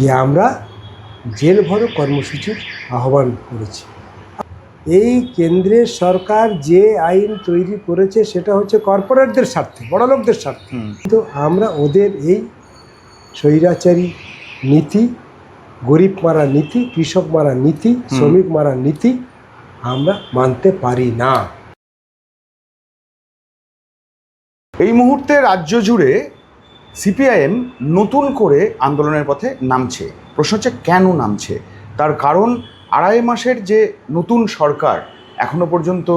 যে আমরা জেল ভরো কর্মসূচির আহ্বান করেছি। এই কেন্দ্রের সরকার যে আইন তৈরি করেছে সেটা হচ্ছে কর্পোরেটদের স্বার্থে, বড়লোকদের স্বার্থে। কিন্তু আমরা ওদের এই স্বৈরাচারী নীতি, গরিব মারা নীতি, কৃষক মারা নীতি, শ্রমিক মারা নীতি আমরা মানতে পারি না। এই মুহূর্তে রাজ্য জুড়ে সিপিআইএম নতুন করে আন্দোলনের পথে নামছে। প্রশ্ন হচ্ছে কেন নামছে? তার কারণ 2.5 মাসের যে নতুন সরকার এখনো পর্যন্ত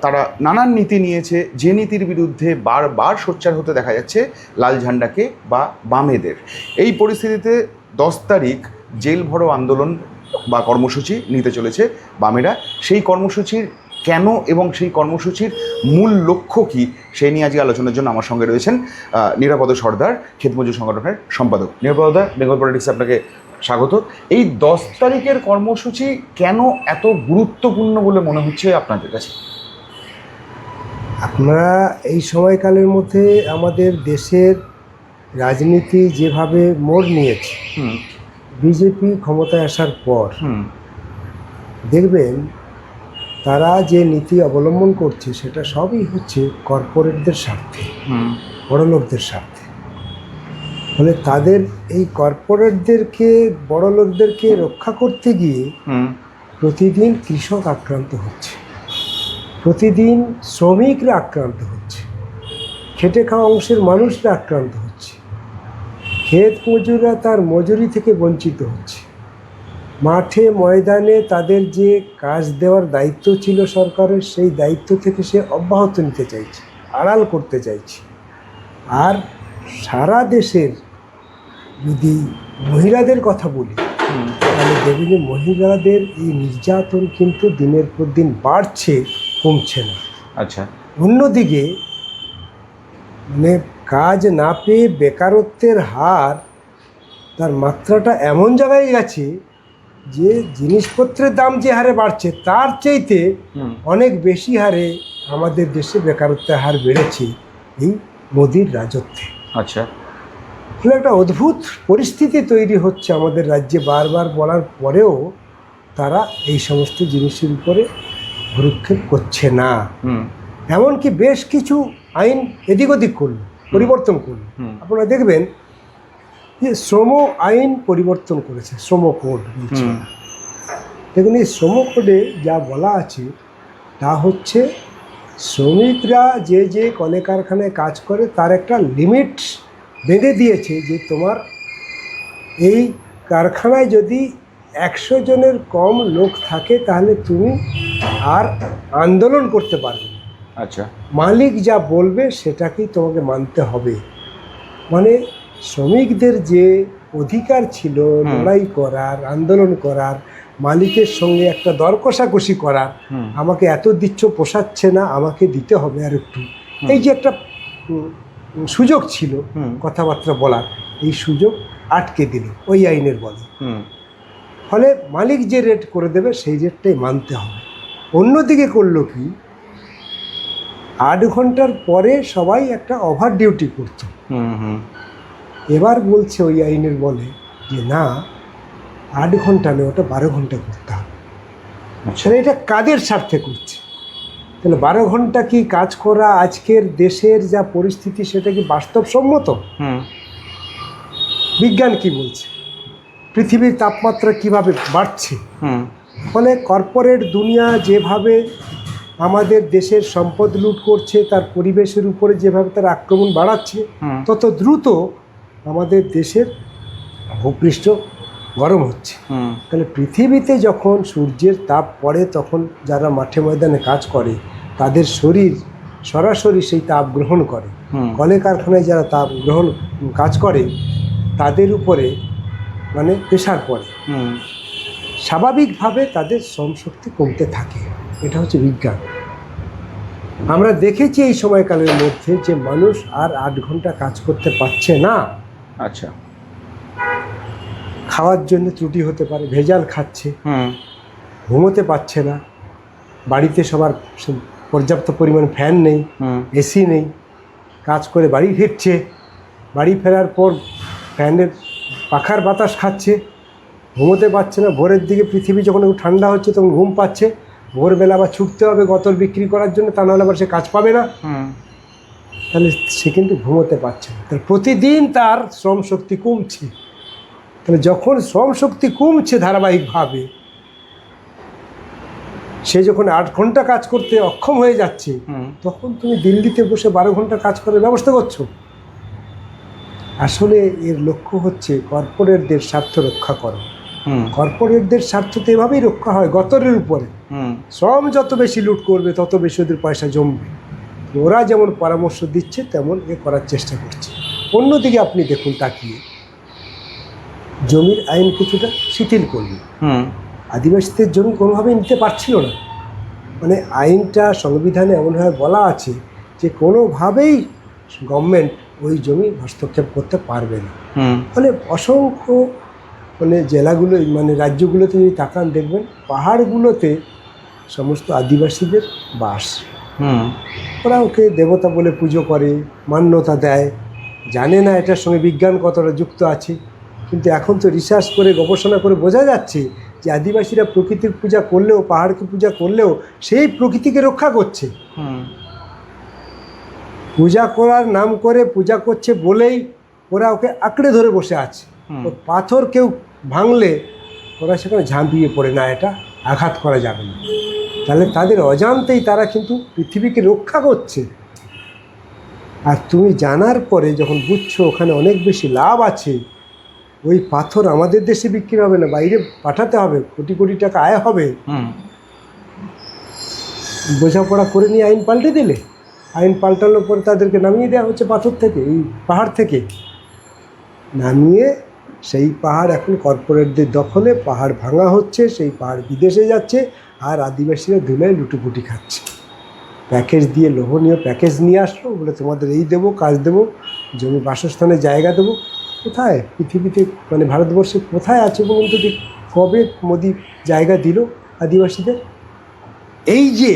তারা নানান নীতি নিয়েছে, যে নীতির বিরুদ্ধে বারবার সোচ্চার হতে দেখা যাচ্ছে লাল ঝান্ডাকে বা বামেদের। এই পরিস্থিতিতে 10 তারিখ জেল ভরো আন্দোলন বা কর্মসূচি নিতে চলেছে বামেরা। সেই কর্মসূচির কেন এবং সেই কর্মসূচির মূল লক্ষ্য কী, সেই নিয়ে আজকে আলোচনার জন্য আমার সঙ্গে রয়েছেন নিরাপদ সর্দার, ক্ষেতমজুর সংগঠনের সম্পাদক। নিরাপদা, বেঙ্গল পলিটিক্সে আপনাকে স্বাগত। এই 10 তারিখের কর্মসূচি কেন এত গুরুত্বপূর্ণ বলে মনে হচ্ছে আপনাদের কাছে? আমরা এই সময়কালের মধ্যে আমাদের দেশের রাজনীতি যেভাবে মোড় নিয়েছে, বিজেপি ক্ষমতায় আসার পর দেখবেন তারা যে নীতি অবলম্বন করছে সেটা সবই হচ্ছে কর্পোরেটদের স্বার্থে, বড়লোকদের স্বার্থে। ফলে তাদের এই কর্পোরেটদেরকে, বড়লোকদেরকে রক্ষা করতে গিয়ে প্রতিদিন কৃষক আক্রান্ত হচ্ছে, প্রতিদিন শ্রমিকরা আক্রান্ত হচ্ছে, খেটে খাওয়া অংশের মানুষরা আক্রান্ত হচ্ছে, ক্ষেত মজুররা তার মজুরি থেকে বঞ্চিত হচ্ছে, মাঠে ময়দানে তাদের যে কাজ দেওয়ার দায়িত্ব ছিল সরকারের, সেই দায়িত্ব থেকে সে অব্যাহত নিতে চাইছে, আড়াল করতে চাইছে। আর সারা দেশের যদি মহিলাদের কথা বলি তাহলে দেখবেন যে মহিলাদের এই নির্যাতন কিন্তু দিনের পর দিন বাড়ছে, কমছে না। আচ্ছা, অন্যদিকে মানে কাজ না পেয়ে বেকারত্বের হার, তার মাত্রাটা এমন জায়গায় গেছে যে জিনিসপত্রের দাম যে হারে বাড়ছে তার চাইতে অনেক বেশি হারে আমাদের দেশে বেকারত্বের হার বেড়েছে এই মোদির রাজত্বে। আচ্ছা, ফলে একটা অদ্ভুত পরিস্থিতি তৈরি হচ্ছে আমাদের রাজ্যে। বারবার বলার পরেও তারা এই সমস্ত জিনিসের উপরে ভ্রুক্ষেপ করছে না। এমনকি বেশ কিছু আইন এদিক ওদিক করলো, পরিবর্তন করলো। আপনারা দেখবেন যে শ্রম আইন পরিবর্তন করেছে, শ্রম কোড বলছে। দেখুন, এই শ্রম কোডে যা বলা আছে তা হচ্ছে শ্রমিকরা যে যে কলে কারখানায় কাজ করে তার একটা লিমিট বেঁধে দিয়েছে যে তোমার এই কারখানায় যদি 100 জনের কম লোক থাকে তাহলে তুমি আর আন্দোলন করতে পারবে না। আচ্ছা, মালিক যা বলবে সেটাকেই তোমাকে মানতে হবে। মানে শ্রমিকদের যে অধিকার ছিল লড়াই করার, আন্দোলন করার, মালিকের সঙ্গে একটা দর কষাকষি করার, আমাকে এত দিচ্ছ পোষাচ্ছে না, আমাকে দিতে হবে আর একটু, এই যে একটা সুযোগ ছিল কথাবার্তা বলার, এই সুযোগ আটকে দিল ওই আইনের বলে। ফলে মালিক যে রেট করে দেবে সেই রেটটাই মানতে হবে। অন্যদিকে করলো কি, 8 ঘন্টার পরে সবাই একটা ওভার ডিউটি করতো। এবার বলছে ওই আইনের বলে যে না, 8 ঘন্টা নয়, ওটা 12 ঘন্টা করতে হবে। সেটা এটা কাদের স্বার্থে করছে? তাহলে 12 ঘন্টা কি কাজ করা আজকের দেশের যা পরিস্থিতি সেটা কি বাস্তবসম্মত? বিজ্ঞান কি বলছে? পৃথিবীর তাপমাত্রা কিভাবে বাড়ছে? ফলে কর্পোরেট দুনিয়া যেভাবে আমাদের দেশের সম্পদ লুট করছে, তার পরিবেশের উপরে যেভাবে তার আক্রমণ বাড়াচ্ছে, তত দ্রুত আমাদের দেশের ভূপৃষ্ঠ গরম হচ্ছে। তাহলে পৃথিবীতে যখন সূর্যের তাপ পড়ে তখন যারা মাঠে ময়দানে কাজ করে তাদের শরীর সরাসরি সেই তাপ গ্রহণ করে। কলে কারখানায় যারা তাপ গ্রহণ কাজ করে তাদের উপরে মানে প্রেশার পড়ে, স্বাভাবিকভাবে তাদের শ্রমশক্তি কমতে থাকে। এটা হচ্ছে বিজ্ঞান। আমরা দেখেছি এই সময়কালের মধ্যে যে মানুষ আর 8 ঘন্টা কাজ করতে পারছে না। আচ্ছা, খাওয়ার জন্য ত্রুটি হতে পারে, ভেজাল খাচ্ছে, ঘুমোতে পারছে না, বাড়িতে সবার পর্যাপ্ত পরিমাণ ফ্যান নেই, এসি নেই, কাজ করে বাড়ি ফিরছে, বাড়ি ফেরার পর ফ্যানের পাখার বাতাস খাচ্ছে, ঘুমোতে পারছে না। ভোরের দিকে পৃথিবী যখন একটু ঠান্ডা হচ্ছে তখন ঘুম পাচ্ছে, ভোরবেলা আবার ছুটতে হবে গতর বিক্রি করার জন্য, তা নাহলে আবার সে কাজ পাবে না। তাহলে সে কিন্তু ঘুমোতে পারছে না, তাহলে প্রতিদিন তার শ্রম শক্তি কমছে। তাহলে যখন শ্রম শক্তি কমছে ধারাবাহিকভাবে, সে যখন 8 ঘন্টা কাজ করতে অক্ষম হয়ে যাচ্ছে, তখন তুমি দিল্লিতে বসে 12 ঘন্টা কাজ করার ব্যবস্থা করছো। আসলে এর লক্ষ্য হচ্ছে কর্পোরেটদের স্বার্থ রক্ষা করো। কর্পোরেটদের স্বার্থ তো এভাবেই রক্ষা হয়, গতরের উপরে। শ্রম যত বেশি লুট করবে তত বেশি ওদের পয়সা জমবে। ওরা যেমন পরামর্শ দিচ্ছে তেমন এ করার চেষ্টা করছে। অন্যদিকে আপনি দেখুন তাকিয়ে, জমির আইন কিছুটা শিথিল করল। আদিবাসীদের জমি কোনোভাবেই নিতে পারছিল না। মানে আইনটা সংবিধানে এমনভাবে বলা আছে যে কোনোভাবেই গভর্নমেন্ট ওই জমি হস্তক্ষেপ করতে পারবে না। ফলে অসংখ্য জেলাগুলো রাজ্যগুলোতে যদি তাকান দেখবেন পাহাড়গুলোতে সমস্ত আদিবাসীদের বাস। ওরা ওকে দেবতা বলে পুজো করে, মান্যতা দেয়, জানে না এটার সঙ্গে বিজ্ঞান কতটা যুক্ত আছে। কিন্তু এখন তো রিসার্চ করে গবেষণা করে বোঝা যাচ্ছে যে আদিবাসীরা প্রকৃতির পূজা করলেও, পাহাড়কে পূজা করলেও সেই প্রকৃতিকে রক্ষা করছে। পূজা করার নাম করে পূজা করছে বলেই ওরা ওকে আঁকড়ে ধরে বসে আছে। তো পাথর কেউ ভাঙলে ওরা সেখানে ঝাঁপিয়ে পড়ে না, এটা আঘাত করা যাবে না। তাহলে তাদের অজান্তেই তারা কিন্তু পৃথিবীকে রক্ষা করছে। আর তুমি জানার পরে যখন বুঝছো ওখানে অনেক বেশি লাভ আছে, ওই পাথর আমাদের দেশে বিক্রি হবে না, বাইরে পাঠাতে হবে, কোটি কোটি টাকা আয় হবে, বোঝাপড়া করে নিয়ে আইন পাল্টে দিলে। আইন পাল্টানোর পরে তাদেরকে নামিয়ে দেওয়া হচ্ছে পাথর থেকে, এই পাহাড় থেকে নামিয়ে সেই পাহাড় এখন কর্পোরেটদের দখলে, পাহাড় ভাঙা হচ্ছে, সেই পাহাড় বিদেশে যাচ্ছে, আর আদিবাসীরা ধুলায় লুটুপুটি খাচ্ছে। প্যাকেজ দিয়ে, লোভনীয় প্যাকেজ নিয়ে আসলো, বলে তোমাদের এই দেবো, কাজ দেবো, জমি বাসস্থানের জায়গা দেবো। কোথায় পৃথিবীতে ভারতবর্ষে কোথায় আছে বলুন তো? কবে মোদি জায়গা দিল আদিবাসীদের? এই যে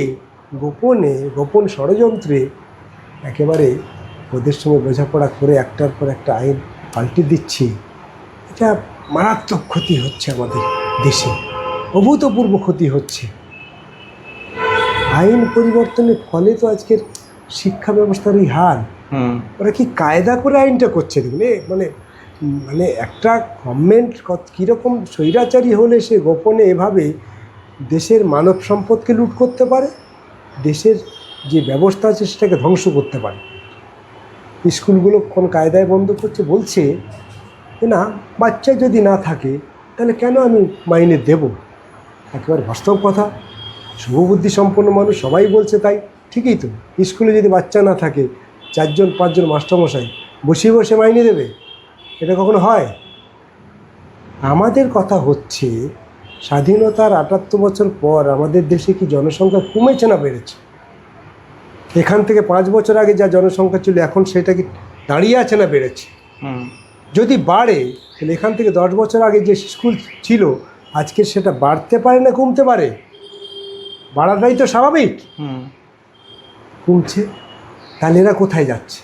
গোপন ষড়যন্ত্রে একেবারে ওদের সঙ্গে বোঝাপড়া করে একটার পর একটা আইন পাল্টে দিচ্ছি, এটা মারাত্মক ক্ষতি হচ্ছে আমাদের দেশে, অভূতপূর্ব ক্ষতি হচ্ছে। আইন পরিবর্তনের ফলে তো আজকের শিক্ষা ব্যবস্থার এই হাল। ওরা কি কায়দা করে আইনটা করছে দেখুন। একটা গভর্নমেন্ট কীরকম স্বৈরাচারী হলে সে গোপনে এভাবে দেশের মানব সম্পদকে লুট করতে পারে, দেশের যে ব্যবস্থা আছে সেটাকে ধ্বংস করতে পারে। স্কুলগুলো কোন কায়দায় বন্ধ করছে, বলছে যে না, বাচ্চা যদি না থাকে তাহলে কেন আমি মাইনে দেব? একেবারে বাস্তব কথা, শুভবুদ্ধি সম্পন্ন মানুষ সবাই বলছে তাই। ঠিকই তো, স্কুলে যদি বাচ্চা না থাকে 4-5 মাস্টারমশাই বসে বসে মাইনে দেবে? এটা কখনো হয়? আমাদের কথা হচ্ছে স্বাধীনতার 78 বছর পর আমাদের দেশে কি জনসংখ্যা কমেছে না বেড়েছে? এখান থেকে 5 বছর আগে যা জনসংখ্যা ছিল এখন সেটা কি দাঁড়িয়ে আছে না বেড়েছে? যদি বাড়ে তাহলে এখান থেকে 10 বছর আগে যে স্কুল ছিল আজকে সেটা বাড়তে পারে না কমতে পারে? বাড়াটাই তো স্বাভাবিক। কমছে, তাহলে এরা কোথায় যাচ্ছে?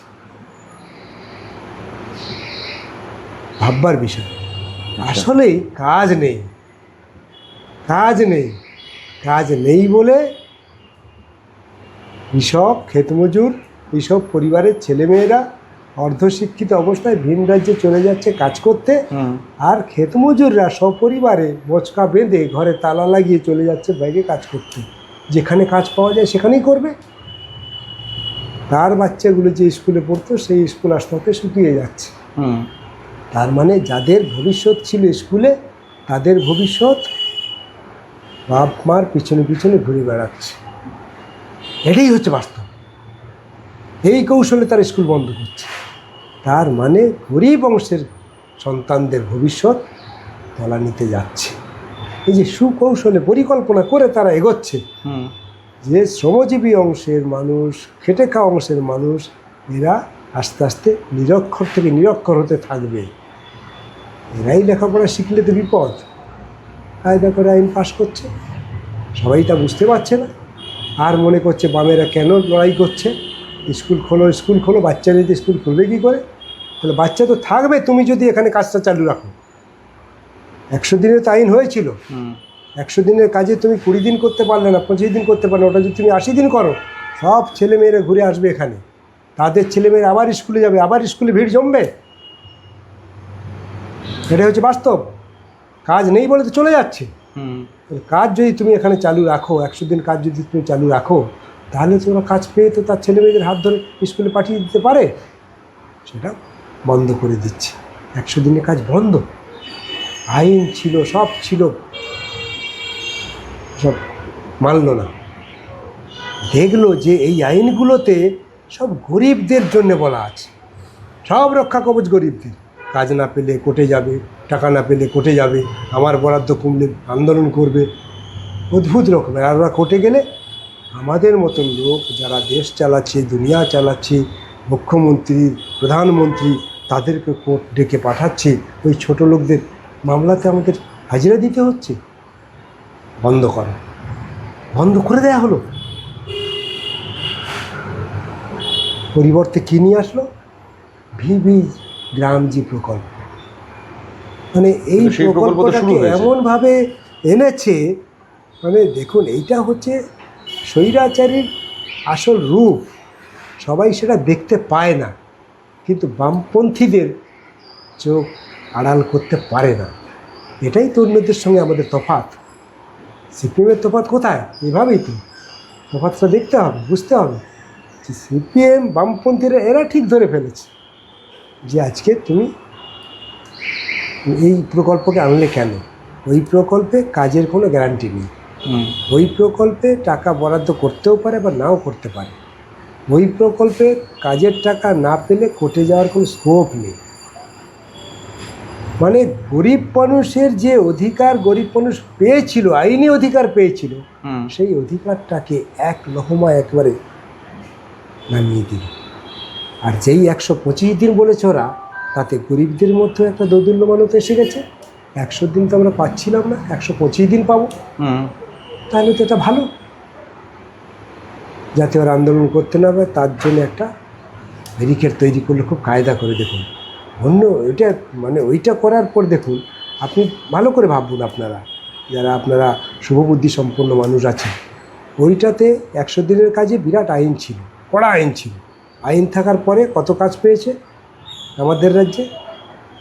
ভাববার বিষয়। আসলেই কাজ নেই বলে কৃষক, ক্ষেতমজুর, এইসব পরিবারের ছেলেমেয়েরা অর্ধশিক্ষিত অবস্থায় ভিন রাজ্যে চলে যাচ্ছে কাজ করতে, আর ক্ষেতমজুররা সপরিবারে বোচকা বেঁধে ঘরে তালা লাগিয়ে চলে যাচ্ছে বাইরে কাজ করতে। যেখানে কাজ পাওয়া যায় সেখানেই করবে। তার বাচ্চাগুলো যে স্কুলে পড়তো সেই স্কুল আস্তে আস্তে শুকিয়ে যাচ্ছে। তার মানে যাদের ভবিষ্যৎ ছিল স্কুলে, তাদের ভবিষ্যৎ বাপ মার পিছনে পিছনে ঘুরে বেড়াচ্ছে। এটাই হচ্ছে বাস্তব। এই কৌশলে তার স্কুল বন্ধ করছে। তার মানে গরিব অংশের সন্তানদের ভবিষ্যৎ তলানিতে যাচ্ছে। এই যে সুকৌশলে পরিকল্পনা করে তারা এগোচ্ছে, যে শ্রমজীবী অংশের মানুষ, খেটে খাওয়া অংশের মানুষ, এরা আস্তে আস্তে নিরক্ষর থেকে নিরক্ষর হতে থাকবে। এরাই লেখাপড়া শিখলে তো বিপদ। কায়দা করে আইন পাশ করছে, সবাই তা বুঝতে পারছে না, আর মনে করছে বামেরা কেন লড়াই করছে। স্কুল খোলো, বাচ্চা যদি স্কুল খুলবে কী করে? তাহলে বাচ্চা তো থাকবে তুমি যদি এখানে কাজটা চালু রাখো। 100 দিনের তো আইন হয়েছিল। হুম 100 দিনের কাজে তুমি 20 দিন করতে পারলে না, 25 দিন করতে পারলে না, ওটা যদি তুমি 80 দিন করো, সব ছেলেমেয়েরা ঘুরে আসবে এখানে, তাদের ছেলেমেয়েরা আবার স্কুলে যাবে, আবার স্কুলে ভিড় জমবে। এটা হচ্ছে বাস্তব। কাজ নেই বলে তো চলে যাচ্ছে। হুম কাজ যদি তুমি এখানে চালু রাখো, 100 দিন কাজ যদি তুমি চালু রাখো, তাহলে তোমরা কাজ পেয়ে তো তার ছেলেমেয়েদের হাত ধরে স্কুলে পাঠিয়ে দিতে পারে। সেটা বন্ধ করে দিচ্ছে। 100 দিনের কাজ বন্ধ। আইন ছিল, সব ছিল, সব মানলো না। দেখলো যে এই আইনগুলোতে সব গরিবদের জন্য বলা আছে, সব রক্ষা কবচ গরিবদের। কাজ না পেলে কোর্টে যাবে, টাকা না পেলে কোর্টে যাবে, আমার বরাদ্দ কমলে আন্দোলন করবে, অদ্ভুত রকমের। আর ওরা কোর্টে গেলে আমাদের মতন লোক যারা দেশ চালাচ্ছে, দুনিয়া চালাচ্ছে, মুখ্যমন্ত্রী, প্রধানমন্ত্রী, তাদেরকে কোর্ট ডেকে পাঠাচ্ছে, ওই ছোট লোকদের মামলাতে আমাদের হাজিরা দিতে হচ্ছে। বন্ধ করো, বন্ধ করে দেয়া হলো। পরিবর্তে কী নিয়ে আসলো? ভিভি গ্রামজি প্রকল্প। মানে এই সেই প্রকল্প তো শুরু প্রকল্পটাকে হয়েছে। এমনভাবে এনেছে, মানে দেখুন, এইটা হচ্ছে স্বৈরাচারীর আসল রূপ। সবাই সেটা দেখতে পায় না, কিন্তু বামপন্থীদের চোখ আড়াল করতে পারে না। এটাই তো অন্যদের সঙ্গে আমাদের তফাৎ। সিপিএমের তফাৎ কোথায়? এভাবেই তো তফাৎটা দেখতে হবে, বুঝতে হবে যে সিপিএম, বামপন্থীরা এরা ঠিক ধরে ফেলেছে যে আজকে তুমি এই প্রকল্পকে আনলে কেন? ওই প্রকল্পে কাজের কোনো গ্যারান্টি নেই। হুম ওই প্রকল্পে টাকা বরাদ্দ করতেও পারে বা নাও করতে পারে। ওই প্রকল্পে কাজের টাকা না পেলে কোর্টে যাওয়ার কোনো স্কোপ নেই। মানে গরিব মানুষের যে অধিকার গরিব মানুষ পেয়েছিল, আইনি অধিকার পেয়েছিল, হুম সেই অধিকারটাকে এক লহমায় একবারে নামিয়ে দিল। আর যেই 125 দিন বলেছে ওরা, তাতে গরিবদের মধ্যে একটা দোদুল্যমানত এসে গেছে। 100 দিন তো আমরা পাচ্ছিলাম না, 125 দিন পাবো। হুম তাহলে তো এটা ভালো, যাতে ওরা আন্দোলন করতে না পারে তার জন্য একটা ব্যারিকেড তৈরি করলে, খুব কায়দা করে। দেখুন অন্য এটা, মানে ওইটা করার পর দেখুন, আপনি ভালো করে ভাবুন, আপনারা যারা শুভবুদ্ধি সম্পন্ন মানুষ আছেন, ওইটাতে 100 দিনের কাজে বিরাট আইন ছিল, কড়া আইন ছিল। আইন থাকার পরে কত কাজ পেয়েছে আমাদের রাজ্যে?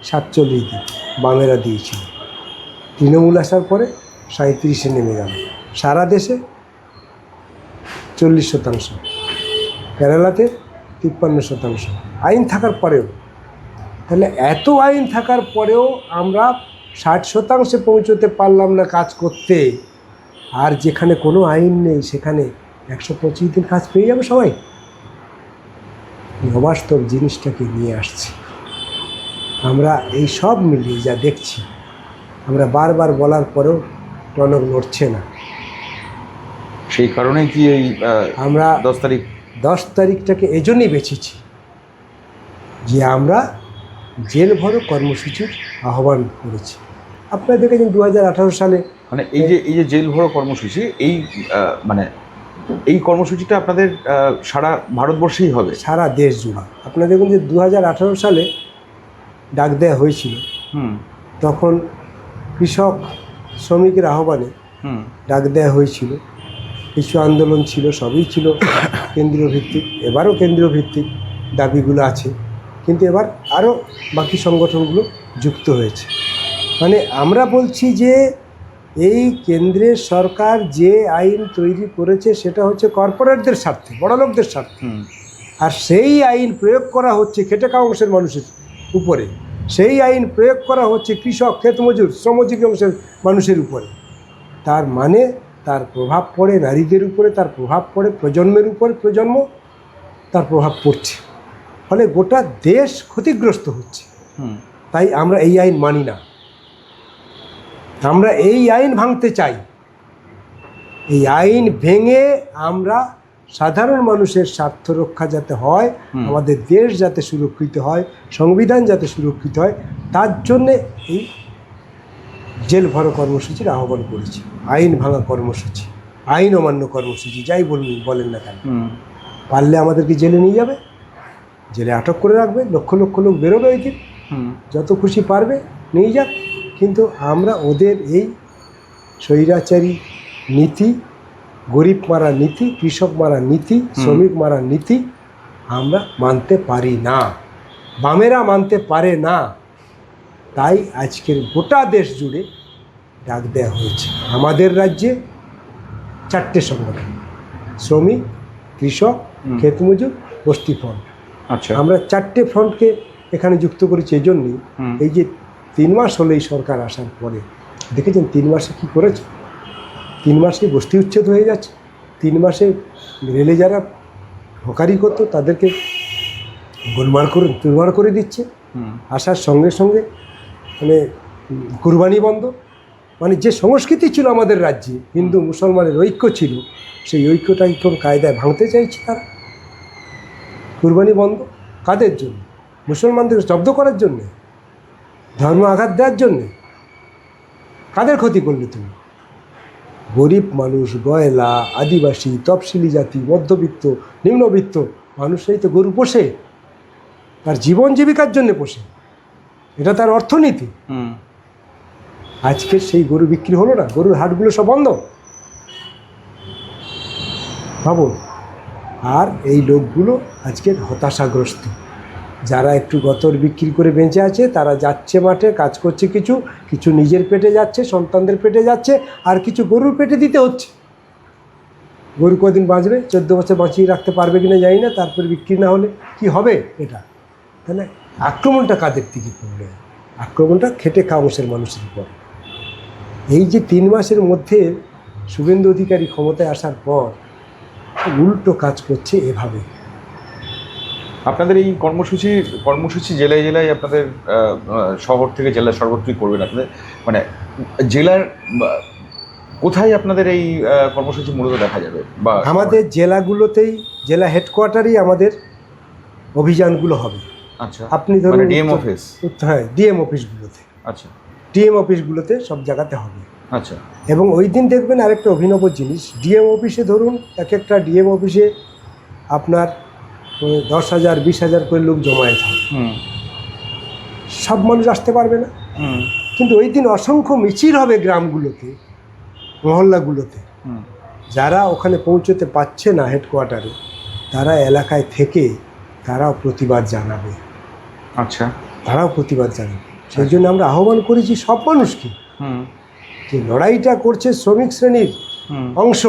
47 দিন বামেরা দিয়েছিল। তৃণমূল আসার পরে 37-এ নেমে গেল। সারা দেশে 40%, কেরালাতে 53%। আইন থাকার পরেও, তাহলে এত আইন থাকার পরেও আমরা 60% পৌঁছতে পারলাম না কাজ করতে। আর যেখানে কোনো আইন নেই সেখানে 125 দিন কাজ পেয়ে যাবে সবাই। অবাস্তব জিনিসটাকে নিয়ে আসছে। আমরা এই সব মিলিয়ে যা দেখছি, আমরা বারবার বলার পরেও টনক নড়ছে না। সেই কারণেই কি এই আমরা 10 তারিখটাকে এজন্যই বেছেছি যে আমরা জেল ভরো কর্মসূচির আহ্বান করেছি। আপনারা দেখেছেন 2018 সালে, মানে এই যে জেল ভরো কর্মসূচি, এই মানে এই কর্মসূচিটা আপনাদের সারা ভারতবর্ষেই হবে? সারা দেশ জুড়ে। আপনারা দেখুন যে 2018 সালে ডাক দেওয়া হয়েছিল, হুম তখন কৃষক শ্রমিকের আহ্বানে হুম ডাক দেওয়া হয়েছিল। কিছু আন্দোলন ছিল, সবই ছিল কেন্দ্রীয় ভিত্তিক। এবারও কেন্দ্রীয় ভিত্তিক দাবিগুলো আছে, কিন্তু এবার আরও বাকি সংগঠনগুলো যুক্ত হয়েছে। মানে আমরা বলছি যে এই কেন্দ্রের সরকার যে আইন তৈরি করেছে সেটা হচ্ছে কর্পোরেটদের স্বার্থে, বড়লোকদের স্বার্থে। হুম আর সেই আইন প্রয়োগ করা হচ্ছে খেটে খাওয়া অংশের মানুষের উপরে। সেই আইন প্রয়োগ করা হচ্ছে কৃষক, ক্ষেতমজুর, শ্রমজীবী অংশের মানুষের উপরে। তার মানে তার প্রভাব পড়ে নারীদের উপরে, তার প্রভাব পড়ে প্রজন্মের উপরে, প্রজন্ম তার প্রভাব পড়ছে। ফলে গোটা দেশ ক্ষতিগ্রস্ত হচ্ছে। হুম তাই আমরা এই আইন মানি না, আমরা এই আইন ভাঙতে চাই। এই আইন ভেঙে আমরা সাধারণ মানুষের স্বার্থ রক্ষা যাতে হয়, আমাদের দেশ যাতে সুরক্ষিত হয়, সংবিধান যাতে সুরক্ষিত হয়, তার জন্যে এই জেল ভরো কর্মসূচির আহ্বান করেছি। আইন ভাঙা কর্মসূচি, আইন অমান্য কর্মসূচি, যাই বলেন না কেন। পারলে আমাদেরকে জেলে নিয়ে যাবে, জেলে আটক করে রাখবে, লক্ষ লক্ষ লোক বেরোবে ওই দিন, যত খুশি পারবে নিয়ে যাক, কিন্তু আমরা ওদের এই স্বৈরাচারী নীতি, গরিব মারা নীতি, কৃষক মারা নীতি, শ্রমিক মারা নীতি আমরা মানতে পারি না, বামেরা মানতে পারে না। তাই আজকের গোটা দেশ জুড়ে ডাক দেওয়া হয়েছে। আমাদের রাজ্যে 4টে সংগঠন, শ্রমিক, কৃষক, ক্ষেতমজুর, বস্তি ফ্রন্ট। আচ্ছা, আমরা 4টে ফ্রন্টকে এখানে যুক্ত করেছি এই জন্যই, এই যে 3 মাস হলো এই সরকার আসার পরে দেখেছেন 3 মাসে কী করেছে। 3 মাসে বস্তি উচ্ছেদ হয়ে যাচ্ছে, 3 মাসে রেলে যারা হকারি করতো তাদেরকে চুরমার করে দিচ্ছে। আসার সঙ্গে সঙ্গে মানে কুরবানি বন্ধ, মানে যে সংস্কৃতি ছিল আমাদের রাজ্যে, হিন্দু মুসলমানের ঐক্য ছিল, সেই ঐক্যটাই কোন কায়দায় ভাঙতে চাইছে তারা। কুরবানি বন্ধ কাদের জন্য? মুসলমানদের জব্দ করার জন্যে, ধর্ম আঘাত দেওয়ার জন্যে। কাদের ক্ষতি করলে তুমি? গরিব মানুষ, গয়লা, আদিবাসী, তফসিলি জাতি, মধ্যবিত্ত, নিম্নবিত্ত মানুষরাই তো গরু পোষে, তার জীবন জীবিকার জন্য পোষে, এটা তার অর্থনীতি। আজকে সেই গরু বিক্রি হলো না, গরুর হাটগুলো সব বন্ধ, ভাবুন। আর এই লোকগুলো আজকে হতাশাগ্রস্ত, যারা একটু গতর বিক্রি করে বেঁচে আছে তারা যাচ্ছে মাঠে কাজ করছে, কিছু কিছু নিজের পেটে যাচ্ছে, সন্তানদের পেটে যাচ্ছে, আর কিছু গরুর পেটে দিতে হচ্ছে। গরু কদিন বাঁচবে, 14 বছর বাঁচিয়ে রাখতে পারবে কিনা জানি না, তারপর বিক্রি না হলে কি হবে এটা? তাহলে আক্রমণটা কাদের দিকে পড়বে? আক্রমণটা খেটে খাওয়া অংশের মানুষের উপর। এই যে 3 মাসের মধ্যে শুভেন্দু অধিকারী ক্ষমতায় আসার পর উল্টো কাজ করছে এভাবে। আপনাদের এই কর্মসূচি জেলায় জেলায় আপনাদের শহর থেকে জেলা সর্বত্রই করবেন আপনাদের, মানে জেলার কোথায় আপনাদের এই কর্মসূচি মূলত দেখা যাবে? বা আমাদের জেলাগুলোতেই, জেলা হেডকোয়ার্টারেই আমাদের অভিযানগুলো হবে। আচ্ছা, আপনি ধরুন ডিএম অফিস, হ্যাঁ ডিএম অফিসগুলোতে, আচ্ছা ডিএম অফিসগুলোতে সব জায়গাতে হবে। আচ্ছা, এবং ওই দিন দেখবেন আরেকটা অভিনব জিনিস, ডিএম অফিসে ধরুন এক একটা ডিএম অফিসে আপনার 10,000 20,000 করে লোক জমায়েত হবে, সব মানুষ আসতে পারবে না। কিন্তু ওই দিন অসংখ্য মিছিল হবে গ্রামগুলোতে, মহল্লাগুলোতে। যারা ওখানে পৌঁছতে পারছে না হেডকোয়ার্টারে, তারা এলাকায় থেকে তারাও প্রতিবাদ জানাবে। আচ্ছা, তারাও প্রতিবাদ জানাবে। সেই জন্য আমরা আহ্বান করেছি সব মানুষকে, যে লড়াইটা করছে শ্রমিক শ্রেণীর অংশ,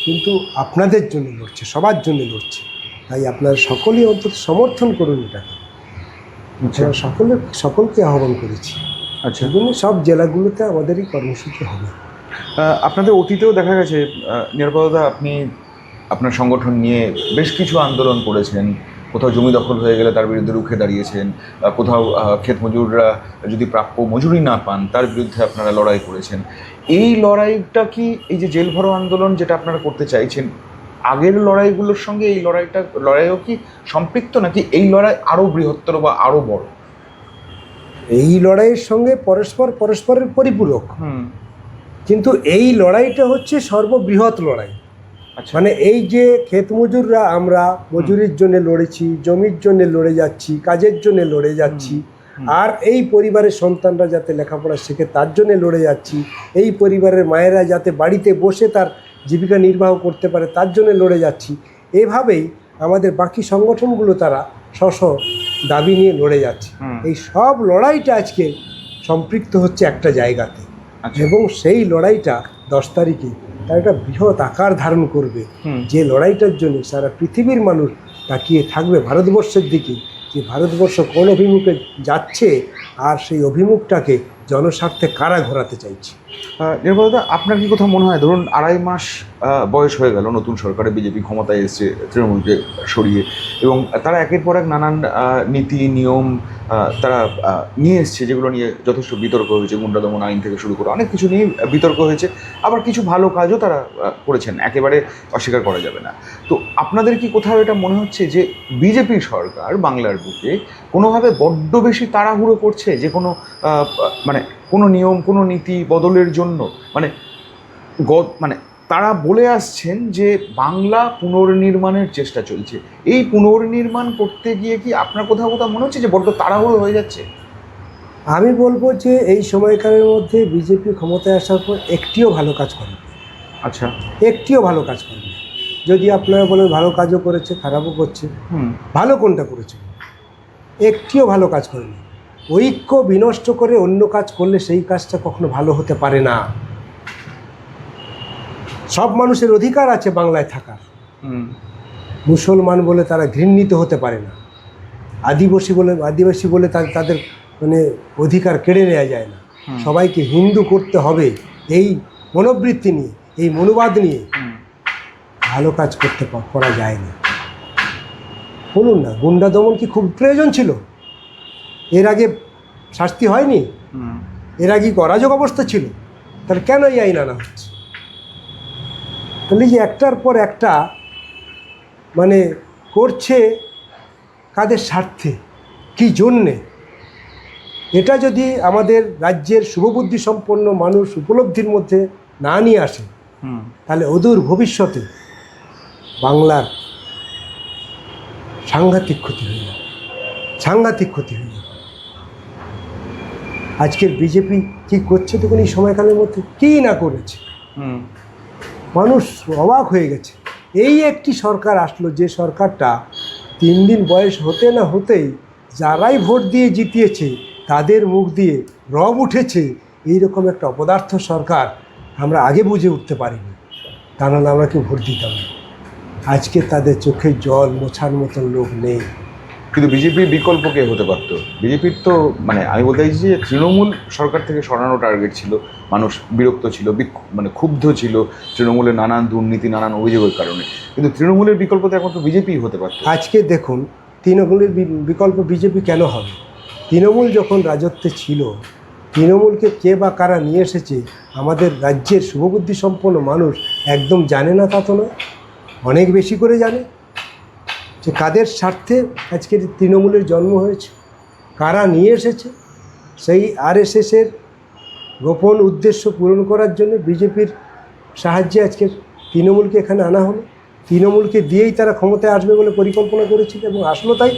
কিন্তু আপনাদের জন্য লড়ছে, সবার জন্য লড়ছে। তাই আপনারা সকলেই অন্তত সমর্থন করুন এটাকে। সকলকে আহ্বান করেছি। আচ্ছা, এই জন্য সব জেলাগুলোতে আমাদের এই কর্মসূচি হবে। আপনাদের অতীতেও দেখা গেছে নিরাপদা, আপনি আপনার সংগঠন নিয়ে বেশ কিছু আন্দোলন করেছেন। কোথাও জমি দখল হয়ে গেলে তার বিরুদ্ধে রুখে দাঁড়িয়েছেন, কোথাও ক্ষেত মজুররা যদি প্রাপ্য মজুরি না পান তার বিরুদ্ধে আপনারা লড়াই করেছেন। এই লড়াইটা কি, এই যে জেল ভরো আন্দোলন যেটা আপনারা করতে চাইছেন, আগের লড়াইগুলোর সঙ্গে এই লড়াইও কি সম্পৃক্ত, নাকি এই লড়াই আরও বৃহত্তর বা আরও বড়? এই লড়াইয়ের সঙ্গে পরস্পরের পরিপূরক, কিন্তু এই লড়াইটা হচ্ছে সর্ববৃহৎ লড়াই। মানে এই যে ক্ষেত মজুররা, আমরা মজুরির জন্য লড়েছি, জমির জন্য লড়ে যাচ্ছি, কাজের জন্য লড়ে যাচ্ছি, আর এই পরিবারের সন্তানরা যাতে লেখাপড়া শেখে তার জন্য লড়ে যাচ্ছি, এই পরিবারের মায়েরা যাতে বাড়িতে বসে তার জীবিকা নির্বাহ করতে পারে তার জন্য লড়ে যাচ্ছি। এভাবেই আমাদের বাকি সংগঠনগুলো তারা স্ব দাবি নিয়ে লড়ে যাচ্ছে। এই সব লড়াইটা আজকে সম্পৃক্ত হচ্ছে একটা জায়গাতে, এবং সেই লড়াইটা 10 তারিখে তার একটা বৃহৎ আকার ধারণ করবে। যে লড়াইটার জন্য সারা পৃথিবীর মানুষ তাকিয়ে থাকবে ভারতবর্ষের দিকে, যে ভারতবর্ষ কোন অভিমুখে যাচ্ছে, আর সেই অভিমুখটাকে জনস্বার্থে কারা ঘোরাতে চাইছে। নির্মলদা, আপনার কি কোথাও মনে হয়, ধরুন 2.5 মাস বয়স হয়ে গেল নতুন সরকারে, বিজেপি ক্ষমতায় এসছে তৃণমূলকে সরিয়ে, এবং তারা একের পর এক নানান নীতি নিয়ম তারা নিয়ে এসছে, যেগুলো নিয়ে যথেষ্ট বিতর্ক হয়েছে। গুন্ডা দমন আইন থেকে শুরু করে অনেক কিছু নিয়ে বিতর্ক হয়েছে। আবার কিছু ভালো কাজও তারা করেছেন, একেবারে অস্বীকার করা যাবে না। তো আপনাদের কি কোথাও এটা মনে হচ্ছে যে বিজেপি সরকার বাংলার বুকে কোনোভাবে বড্ড বেশি তাড়াহুড়ো করছে, যে কোনো মানে কোনো নিয়ম, কোনো নীতি বদলের জন্য? মানে তারা বলে আসছেন যে বাংলা পুনর্নির্মাণের চেষ্টা চলছে। এই পুনর্নির্মাণ করতে গিয়ে কি আপনার কোথাও মনে হচ্ছে যে বড্ড তাড়াহুড়ো হয়ে যাচ্ছে? আমি বলবো যে এই সময়কালের মধ্যে বিজেপি ক্ষমতায় আসার পর একটিও ভালো কাজ করেনি, আচ্ছা। একটিও ভালো কাজ করেনি। যদি আপনারা বলেন ভালো কাজও করেছে, খারাপও করছে, ভালো কোনটা করেছে? একটিও ভালো কাজ করেনি। ঐক্য বিনষ্ট করে অন্য কাজ করলে সেই কাজটা কখনো ভালো হতে পারে না। সব মানুষের অধিকার আছে বাংলায় থাকার। মুসলমান বলে তারা ঘৃণিত হতে পারে না, আদিবাসী বলে তাদের মানে অধিকার কেড়ে নেওয়া যায় না। সবাইকে হিন্দু করতে হবে এই মনোবৃত্তি নিয়ে, এই মনোবাদ নিয়ে ভালো কাজ করা যায় না। বলুন না, গুন্ডা দমন কি খুব প্রয়োজন ছিল? এর আগে শাস্তি হয়নি? এর আগে কি অরাজক অবস্থা ছিল? তাহলে কেন এই আইন আনা হচ্ছে? তাহলে যে একটার পর একটা মানে করছে কাদের স্বার্থে, কি জন্যে? এটা যদি আমাদের রাজ্যের শুভবুদ্ধি সম্পন্ন মানুষ উপলব্ধির মধ্যে না নিয়ে আসে, তাহলে অদূর ভবিষ্যতে বাংলার সাংঘাতিক ক্ষতি হয়ে যাবে, সাংঘাতিক ক্ষতি হয়ে যাবে। আজকের বিজেপি কী করছে দেখুন, এই সময়কালের মধ্যে কী না করেছে, মানুষ অবাক হয়ে গেছে। এই একটি সরকার আসলো, যে সরকারটা 3 দিন বয়স হতে না হতেই যারাই ভোট দিয়ে জিতিয়েছে তাদের মুখ দিয়ে রব উঠেছে। এইরকম একটা অপদার্থ সরকার আমরা আগে বুঝে উঠতে পারিনি, তা নাহলে আমরা কেউ ভোট দিতাম না। আজকে তাদের চোখে জল মোছার মতন লোক নেই। কিন্তু বিজেপির বিকল্প কে হতে পারতো? বিজেপির তো মানে আমি বলতে চাইছি যে তৃণমূল সরকার থেকে সরানো টার্গেট ছিল, মানুষ বিরক্ত ছিল, মানে ক্ষুব্ধ ছিল তৃণমূলের নানান দুর্নীতি, নানান অভিযোগের কারণে। কিন্তু তৃণমূলের বিকল্প তো একমাত্র বিজেপি হতে পারতো। আজকে দেখুন, তৃণমূলের বিকল্প বিজেপি কেন হবে? তৃণমূল যখন রাজত্বে ছিল, তৃণমূলকে কে বা কারা নিয়ে এসেছে আমাদের রাজ্যের শুভবুদ্ধি সম্পন্ন মানুষ একদম জানে না তা তো নয়, অনেক বেশি করে জানে যে কাদের স্বার্থে আজকের তৃণমূলের জন্ম হয়েছে, কারা নিয়ে এসেছে। সেই আরএসএসের গোপন উদ্দেশ্য পূরণ করার জন্য বিজেপির সাহায্যে আজকের তৃণমূলকে এখানে আনা হলো। তৃণমূলকে দিয়েই তারা ক্ষমতায় আসবে বলে পরিকল্পনা করেছিল এবং আসলো তাই।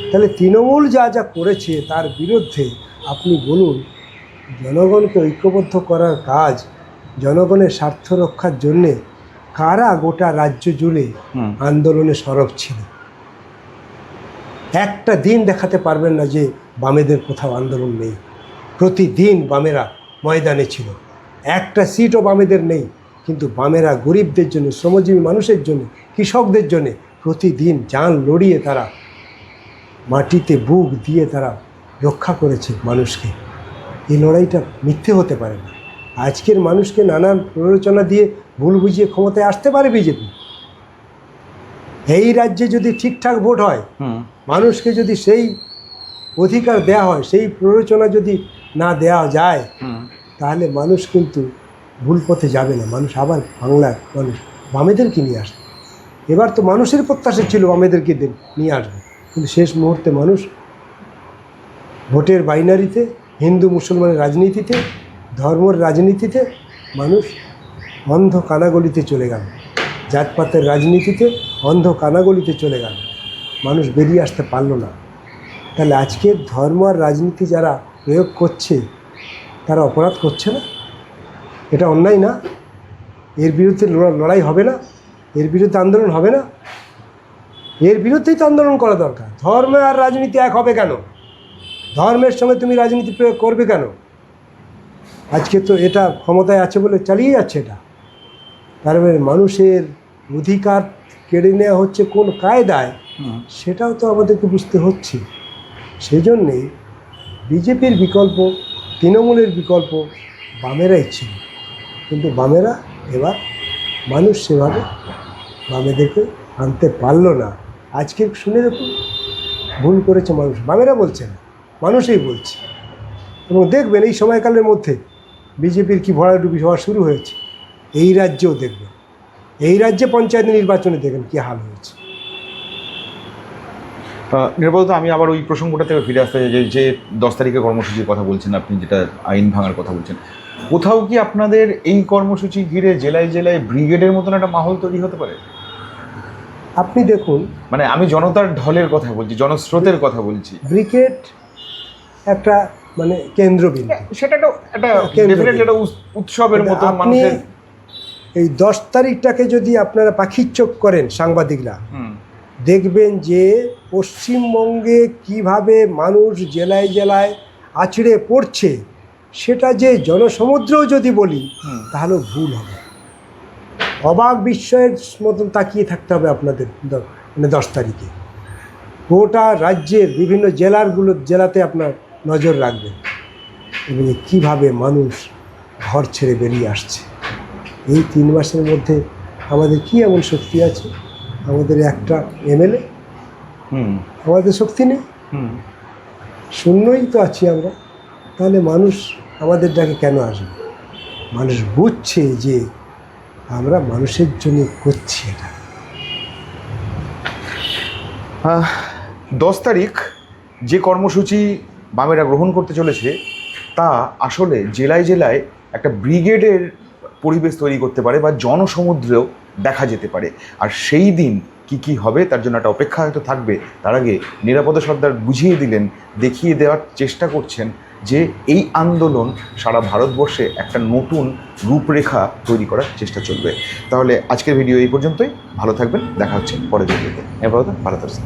তাহলে তৃণমূল যা যা করেছে তার বিরুদ্ধে আপনি বলুন, জনগণকে ঐক্যবদ্ধ করার কাজ, জনগণের স্বার্থ রক্ষার জন্যে কারা গোটা রাজ্য জুড়ে আন্দোলনে সরব ছিল? একটা দিন দেখাতে পারবেন না যে বামেদের কোথাও আন্দোলন নেই। প্রতিদিন বামেরা ময়দানে ছিল, একটা সিটও বামেদের নেই। কিন্তু বামেরা গরিবদের জন্য, শ্রমজীবী মানুষের জন্য, কৃষকদের জন্য প্রতিদিন জান লড়িয়ে তারা মাটিতে বুক দিয়ে তারা রক্ষা করেছে মানুষকে। এই লড়াইটা মিথ্যে হতে পারে না। আজকের মানুষকে নানান প্ররোচনা দিয়ে ভুল বুঝিয়ে ক্ষমতায় আসতে পারে বিজেপি। এই রাজ্যে যদি ঠিকঠাক ভোট হয়, মানুষকে যদি সেই অধিকার দেওয়া হয়, সেই প্ররোচনা যদি না দেওয়া যায়, তাহলে মানুষ কিন্তু ভুল পথে যাবে না। মানুষ আবার বাংলার মানুষ বামেদেরকে নিয়ে আসবে। এবার তো মানুষের প্রত্যাশা ছিল বামেদেরকে নিয়ে আসবে, কিন্তু শেষ মুহূর্তে মানুষ ভোটের বাইনারিতে, হিন্দু মুসলমানের রাজনীতিতে, ধর্মের রাজনীতিতে মানুষ অন্ধ কানাগলিতে চলে গেল, জাতপাতের রাজনীতিতে অন্ধ কানাগলিতে চলে গেল, মানুষ বেরিয়ে আসতে পারল না। তাহলে আজকের ধর্ম আর রাজনীতি যারা প্রয়োগ করছে তারা অপরাধ করছে না? এটা অন্যায় না? এর বিরুদ্ধে লড়াই হবে না? এর বিরুদ্ধে আন্দোলন হবে না? এর বিরুদ্ধেই তো আন্দোলন করা দরকার। ধর্ম আর রাজনীতি এক হবে কেন? ধর্মের সঙ্গে তুমি রাজনীতি প্রয়োগ করবে কেন? আজকে তো এটা ক্ষমতায় আছে বলে চালিয়ে যাচ্ছে এটা। তার মানে মানুষের অধিকার কেড়ে নেওয়া হচ্ছে কোন কায়দায়, সেটাও তো আমাদেরকে বুঝতে হচ্ছে। সেই জন্যেই বিজেপির বিকল্প, তৃণমূলের বিকল্প বামেরাই ছিল, কিন্তু বামেরা এবার মানুষ সেভাবে বামেদেরকে আনতে পারলো না। আজকে শুনে দেখুন, ভুল করেছে মানুষ, বামেরা বলছে না, মানুষই বলছে। এবং দেখবেন এই সময়কালের মধ্যে বিজেপির কি ভরাডুবি হওয়া শুরু হয়েছে। এই রাজ্যেও দেখবেন, এই রাজ্যে পঞ্চায়েত নির্বাচনে দেখবেন কী হাল হয়েছে। নির্বাচিত আমি আবার ওই প্রসঙ্গটা থেকে ফিরে আসতে চাই যে 10 তারিখে কর্মসূচির কথা বলছেন আপনি, যেটা আইন ভাঙার কথা বলছেন। কোথাও কি আপনাদের এই কর্মসূচি ঘিরে জেলায় জেলায় ব্রিগেডের মতন একটা মাহল তৈরি হতে পারে? আপনি দেখুন, মানে আমি জনতার ঢলের কথা বলছি, জনস্রোতের কথা বলছি। ব্রিগেড একটা মানে কেন্দ্রবিন্দু। সেটা একটা কেন্দ্র definitely একটা উৎসবের মতো আপনি মানুষের। এই 10 তারিখটাকে যদি আপনারা পাখির চোখ করেন সাংবাদিকরা, হুম, দেখবেন যে পশ্চিমবঙ্গে কিভাবে মানুষ জেলায় জেলায় আছড়ে পড়ছে, সেটা যে জনসমুদ্রও যদি বলি হুম। তাহলে ভুল হবে। অবাক বিস্ময়ের মতন তাকিয়ে থাকতে হবে আপনাদের মানে 10 তারিখে। গোটা রাজ্যের বিভিন্ন জেলাতে আপনার নজর রাখবেন এবং কীভাবে মানুষ ঘর ছেড়ে বেরিয়ে আসছে। এই 3 মাসের মধ্যে আমাদের কি এমন শক্তি আছে? আমাদের একটা এমএলএ, হুম, আমাদের শক্তি নেই, হুম। শূন্যই তো আছি আমরা। তাহলে মানুষ আমাদের ডাকে কেন আসবে? মানুষ বুঝছে যে আমরা মানুষের জন্য করছি এটা। 10 তারিখ যে কর্মসূচি বামেরা গ্রহণ করতে চলেছে তা আসলে জেলায় জেলায় একটা ব্রিগেডের পরিবেশ তৈরি করতে পারে বা জনসমুদ্রেও দেখা যেতে পারে। আর সেই দিন কি কি হবে তার জন্য একটা অপেক্ষা হয়তো থাকবে। তার আগে নিরাপদ সর্দার বুঝিয়ে দিলেন, দেখিয়ে দেওয়ার চেষ্টা করছেন যে এই আন্দোলন সারা ভারতবর্ষে একটা নতুন রূপরেখা তৈরি করার চেষ্টা চলবে। তাহলে আজকের ভিডিও এই পর্যন্তই। ভালো থাকবেন, দেখা হচ্ছে পরের ভিডিওতে। এবার ভালো থাকবেন।